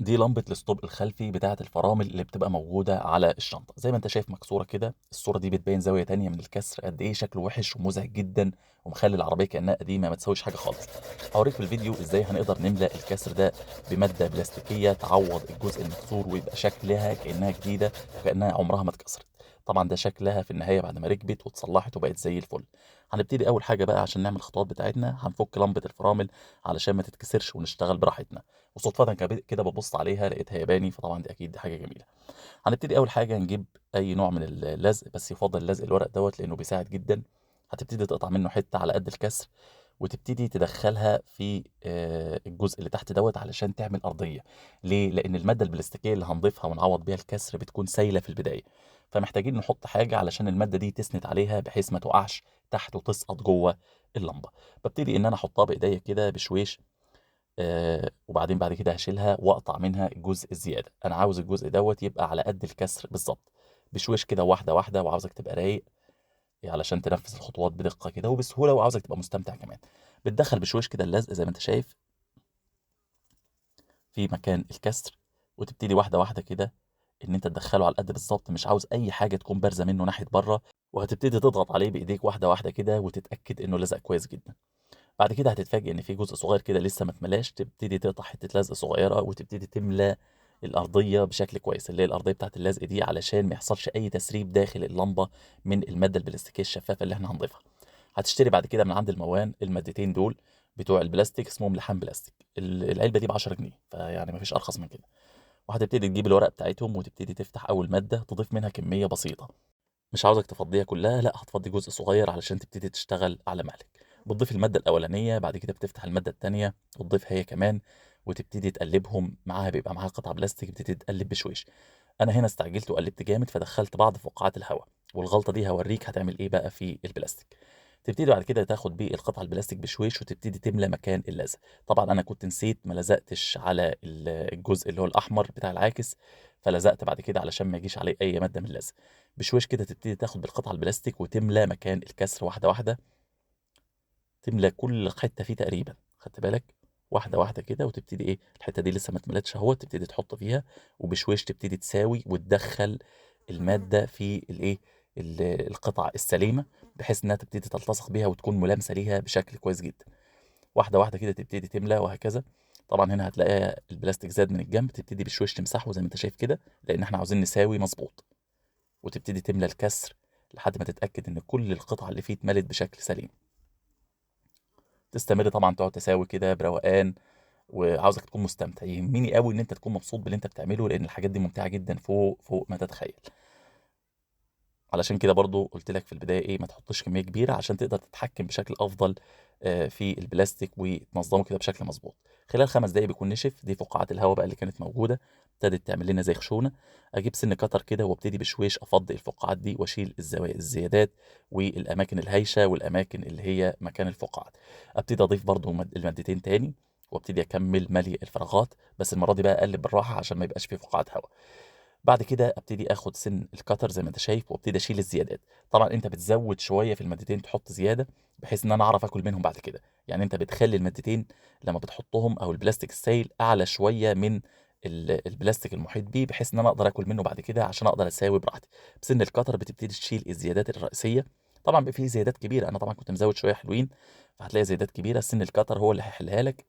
دي لمبة الستوب الخلفي بتاعة الفرامل اللي بتبقى موجودة على الشنطة، زي ما أنت شايف مكسورة كده، الصورة دي بتبين زاوية تانية من الكسر قد إيه شكله وِحِش ومُزعج جدًا، ومخلّي العربية كأنها قديمة ما تساويش حاجة خالص. هاورّيك في الفيديو إزاي هنقدر نملى الكسر ده بمادة بلاستيكية تعوّض الجزء المكسور ويبقى شكلها كأنها جديدة وكأنها عمرها ما اتكسرت. طبعًا ده شكلها في النهاية بعد ما ركبت واتصلّحت وبقت زي الفل. هنبتدي أول حاجة بقى عشان نعمل الخطوات بتاعتنا، هنفُك لمبة الفرامل علشان ما تتكسرش ونشتغل براحتنا. وصُدفةً كده بابُص عليها لقيتها ياباني، فطبعًا دي أكيد حاجة جميلة. هنبتدي أول حاجة نجيب أي نوع من اللزق، بس يُفضّل اللزق الورق دوّة لإنه بيساعد جدًا. هتبتدي تقطع منه حتّة على قد الكسر، وتبتدي تدخّلها في الجزء اللي تحت دوّة علشان تعمل أرضية. ليه؟ لإن المادة البلاستيكية اللي هنضيفها ونعوّض بيها الكسر بتكون سايلة في البداية، فمحتاجين نحُط حاجة علشان المادة دي تسند عليها بحيث ما تُقعش تحت وتسقط جوّه اللمبة. بابتدي إن أنا أحُطّها بإيديّا كده بشويش، وبعدين بعد كده هاشيلها وأقطع منها الجزء الزيادة. أنا عاوز الجزء دوّة يبقى على قد الكسر بالضبط، بشويش كده واحدة، واحدة، وعاوزك تبقى رايق علشان تنفّذ الخطوات بدقة كده وبسهولة، وعاوزك تبقى مستمتع كمان. بتدخّل بشويش كده اللزق زي ما أنت شايف في مكان الكسر، وتبتدي واحدة، واحدة كده إن أنت تدخّله على القد بالضبط، مش عاوز أي حاجة تكون بارزة منه ناحية برّه، وهتبتدي تضغط عليه بإيديك واحدة، واحدة كده وتتأكد إنه لزق كويس جدًا. بعد كده هتتفاجئ إن في جزء صغير كده لسه ما اتملاش، تبتدي تقطع حتة لزق صغيرة وتبتدي تملى الأرضية بشكل كويس، اللي هي الأرضية بتاعة اللزق دي علشان ما يحصلش أي تسريب داخل اللمبة من المادة البلاستيكية الشفافة اللي إحنا هنضيفها. هتشتري بعد كده من عند الموان المادتين دول بتوع البلاستيك، اسمهم لحام بلاستيك، العلبة دي ب10 جنيه، فيعني ما فيش أرخص من كده. وهتبتدي تجيب الورق بتاعتهم وتبتدي تفتح أول مادة تضيف منها كمية بسيطة. مش عاوزك تفضّيها كلّها، لأ هتفضّي جزء صغير علشان تبتدي تشتغل على مهلك. بتضيف المادة الأولانية، بعد كده بتفتح المادة التانية وتضيفها هي كمان، وتبتدي تقلّبهم معاها، بيبقى معاها قطع بلاستيك بتبتدي تقلّب بشويش. أنا هنا استعجلت وقلّبت جامد فدخّلت بعض فقاعات الهوا، والغلطة دي هاورّيك هتعمل إيه بقى في البلاستيك. تبتدي بعد كده تاخد القطعة البلاستيك بشويش وتبتدي تملى مكان اللزق. طبعًا أنا كنت نسيت ما لزقتش على الجزء اللي هو الأحمر بتاع العاكس، فلزقت بعد كده علشان ما يجيش عليه أي مادة من اللزق. بشويش كده تبتدي تاخد بالقطعة البلاستيك وتملى مكان الكسر واحدة، واحدة، تملى كل حتّة فيه تقريبًا، خدت بالك؟ واحدة، واحدة كده وتبتدي الحتّة دي لسه ما اتملتش أهوّة، تبتدي تحط فيها وبشويش تبتدي تساوي وتدخّل المادة في القطعة السليمة، بحيث إنها تبتدي تلتصق بيها وتكون ملامسة ليها بشكل كويس جدًا. واحدة، واحدة كده تبتدي تملى وهكذا. طبعًا هنا هتلاقيها البلاستيك زاد من الجنب، تبتدي بشويش تمسحه زي ما أنت شايف كده، لإن إحنا عاوزين نساوي مضبوط. وتبتدي تملى الكسر لحد ما تتأكد إن كل القطع اللي فيه اتملت بشكل سليم. تستمر طبعًا تقعد تساوي كده بروقان، وعاوزك تكون مستمتع. يهمني أوي إن أنت تكون مبسوط باللي أنت بتعمله، لإن الحاجات دي ممتعة جدًا فوق، فوق ما تتخيل. علشان كده برضه قُلت لك في البداية ما تحطّش كمية كبيرة عشان تقدر تتحكّم بشكل أفضل في البلاستيك وتنظّمه كده بشكل مضبوط. خلال 5 دقايق بيكون نشف، دي فقاعات الهوا بقى اللي كانت موجودة، ابتدت تعمل لنا زي خشونة. أجيب سِن كتر كده وابتدي بشويش أفضّي الفقاعات دي واشيل الزيادات والأماكن الهايشة والأماكن اللي هي مكان الفقاعات. أبتدي أضيف برضه المادتين تاني وابتدي أكمّل مَلْي الفراغات، بس المرّة دي بقى أقلِّب بالراحة عشان ما يبقاش في فقاعات هوا. بعد كده أبتدي آخد سن الcutter زي ما أنت شايف وابتدي أشيل الزيادات. طبعًا أنت بتزوّد شوية في المادتين تحط زيادة، بحيث إن أنا أعرف آكل منهم بعد كده. يعني أنت بتخلّي المادتين لمّا بتحطهم أو البلاستيك السايل أعلى شوية من البلاستيك المحيط بيه، بحيث إن أنا أقدر آكل منه بعد كده عشان أقدر أساوي براحتي. بسن الcutter بتبتدي تشيل الزيادات الرئيسية. طبعًا بيبقى في زيادات كبيرة، أنا طبعًا كنت مزوّد شوية حلوين، فهتلاقي زيادات كبيرة. سن الcutter هو اللي هيحلها لك،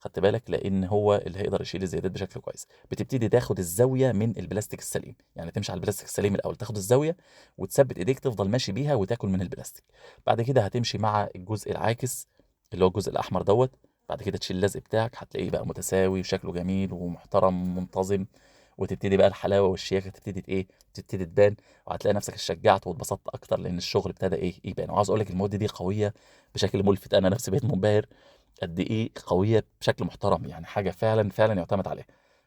خدت بالك، لإن هو اللي هيقدر يشيل الزيادات بشكل كويس. بتبتدي تاخد الزاوية من البلاستيك السليم، يعني تمشي على البلاستيك السليم الأول، تاخد الزاوية وتثبّت إيديك تفضل ماشي بيها وتاكل من البلاستيك. بعد كده هتمشي مع الجزء العاكس اللي هو الجزء الأحمر دوّة، بعد كده تشيل اللزق بتاعك هتلاقيه بقى متساوي وشكله جميل ومحترم ومنتظم. وتبتدي بقى الحلاوة والشياكة تبتدي تبتدي تبان، وهتلاقي نفسك اتشجعت واتبسطت أكتر لإن الشغل ابتدى يبان. وعاوز أقول لك المواد دي قوية بشكل ملفت، أنا نفسي بقيت منبهر قد إيه قوية بشكل محترم، يعني حاجة فعلًا، فعلًا يُعتمد عليها.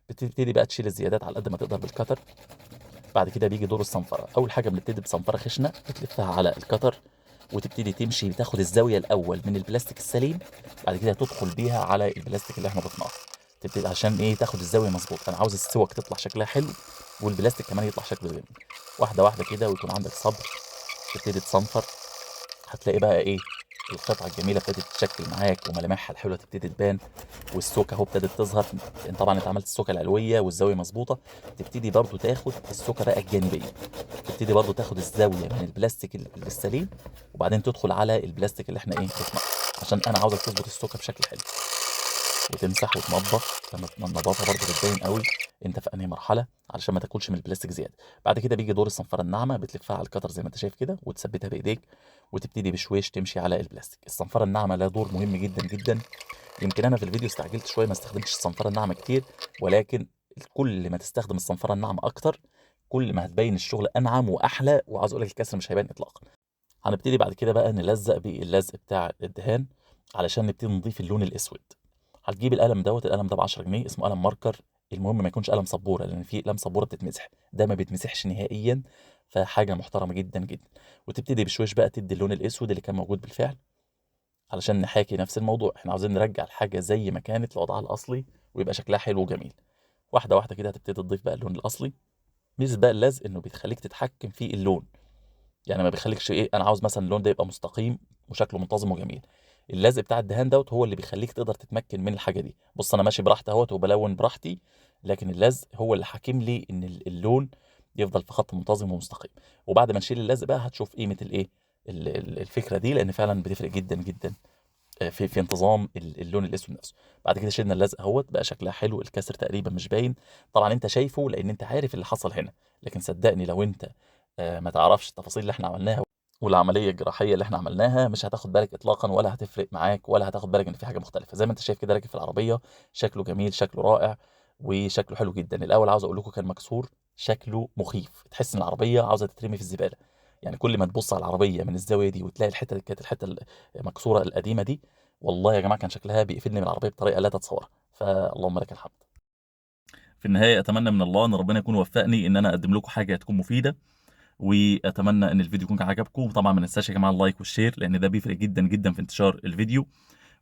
بتبتدي بقى تشيل الزيادات على قد ما تقدر بالcutter. بعد كده بييجي دور الصنفرة. أول حاجة بنبتدي بصنفرة خشنة بتلفها على الcutter وتبتدي تمشي تاخد الزاوية الأول من البلاستيك السليم، بعد كده تدخل بيها على البلاستيك اللي إحنا ضفناه. تبتدي عشان تاخد الزاوية مضبوط. أنا عاوز السِوَك تطلع شكلها حلو والبلاستيك كمان يطلع شكله جميل. واحدة، واحدة كده ويكون عندك صبر، تبتدي تصنفر. هتلاقي بقى القطعه الجميله ابتدت تتشكل معاك وملامحها الحلوه تبتدي تبان، والسوكه اهو ابتدت تظهر. طبعا انت عملت السوكه العلويه والزاويه مظبوطه، تبتدي برضو تاخد السوكه بقى الجانبيه، تبتدي برضو تاخد الزاويه من البلاستيك السليم، وبعدين تدخل على البلاستيك اللي احنا بنصنعه، عشان انا عاوزك تظبط السوكه بشكل حلو، وتمسح وتنضف. لما النظافه برضو بتبين قوي انت في انهي مرحله، علشان ما تاكلش من البلاستيك زياده. بعد كده بيجي دور الصنفره الناعمه، بتلفها على الكتر زي ما انت شايف كده، وتثبتها بايديك، وتبتدي بشويش تمشي على البلاستيك. الصنفره الناعمه لها دور مهم جدا جدا. يمكن انا في الفيديو استعجلت شويه ما استخدمتش الصنفره الناعمه كتير، ولكن كل ما تستخدم الصنفره الناعمه اكتر، كل ما هتبين الشغل انعم واحلى، وعاوز اقول لك الكسر مش هيبان اطلاقا. هنبتدي بعد كده بقى نلزق باللزق بتاع الدهان، علشان نبتدي نضيف اللون الاسود. هتجيب القلم دوت، القلم ده ب 10 جنيه، اسمه قلم ماركر. المهم ما يكونش قلم سبوره، لان في قلم سبوره بتتمسح، ده ما بيتمسحش نهائيا، فحاجه محترمه جدا جدا. وتبتدي بشويش بقى تدي اللون الاسود اللي كان موجود بالفعل، علشان نحاكي نفس الموضوع. احنا عاوزين نرجع الحاجه زي ما كانت لوضعها الاصلي، ويبقى شكلها حلو وجميل. واحده واحده كده هتبتدي تضيف بقى اللون الاصلي. ميزه بقى اللزق انه بيخليك تتحكم في اللون، يعني ما بيخليكش انا عاوز مثلا اللون ده يبقى مستقيم وشكله منتظم وجميل. اللزق بتاع الدهان دوت هو اللي بيخليك تقدر تتمكن من الحاجه دي. بص انا ماشي براحتي اهوت وبلون براحتي، لكن اللزق هو اللي حاكم لي ان اللون يفضل في خط منتظم ومستقيم. وبعد ما نشيل اللزق بقى هتشوف قيمه الفكره دي، لان فعلا بتفرق جدا جدا في انتظام اللون الاسود نفسه. بعد كده شلنا اللزق اهوت، بقى شكلها حلو، الكسر تقريبا مش باين. طبعا انت شايفه لان انت عارف اللي حصل هنا، لكن صدقني لو انت ما تعرفش التفاصيل اللي احنا عملناها والعمليه الجراحيه اللي احنا عملناها، مش هتاخد بالك اطلاقا، ولا هتفرق معاك، ولا هتاخد بالك ان في حاجه مختلفه. زي ما انت شايف كده راكب في العربيه، شكله جميل، شكله رائع، وشكله حلو جدا. الاول عاوز اقول لكم كان مكسور، شكله مخيف، تحس ان العربيه عاوزه تترمي في الزباله. يعني كل ما تبص على العربيه من الزاويه دي وتلاقي الحته اللي كانت الحته المكسوره القديمه دي، والله يا جماعه كان شكلها بيقفلني من العربيه بطريقه لا تتصورها. فاللهم لك الحمد. في النهايه اتمنى من الله ان ربنا يكون وفقني ان انا اقدم لكم حاجه تكون مفيده، واتمنى ان الفيديو يكون عجبكم. وطبعا ما ننساش يا جماعه اللايك والشير، لان ده بيفرق جدا جدا في انتشار الفيديو.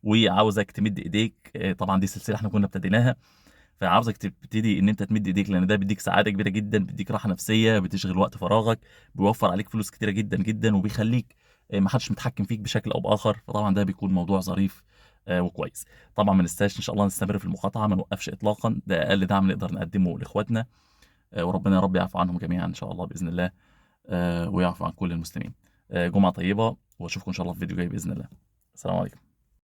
وعاوزك تمد ايديك، طبعا دي سلسله احنا كنا ابتديناها، فعاوزك تبتدي ان انت تمد ايديك، لان ده بيديك سعاده كبيره جدا، بيديك راحه نفسيه، بتشغل وقت فراغك، بيوفر عليك فلوس كتيره جدا جدا، وبيخليك ما حدش متحكم فيك بشكل او باخر. فطبعا ده بيكون موضوع ظريف وكويس. طبعا ما ننساش ان شاء الله نستمر في المقاطعه، ما نوقفش اطلاقا، ده اقل دعم نقدر نقدمه لاخواتنا. وربنا يا رب يعفو عنهم جميعا ان شاء الله باذن الله، ويعفو عن كل المسلمين. جمعه طيبه، واشوفكم ان شاء الله في فيديو جاي باذن الله. السلام عليكم.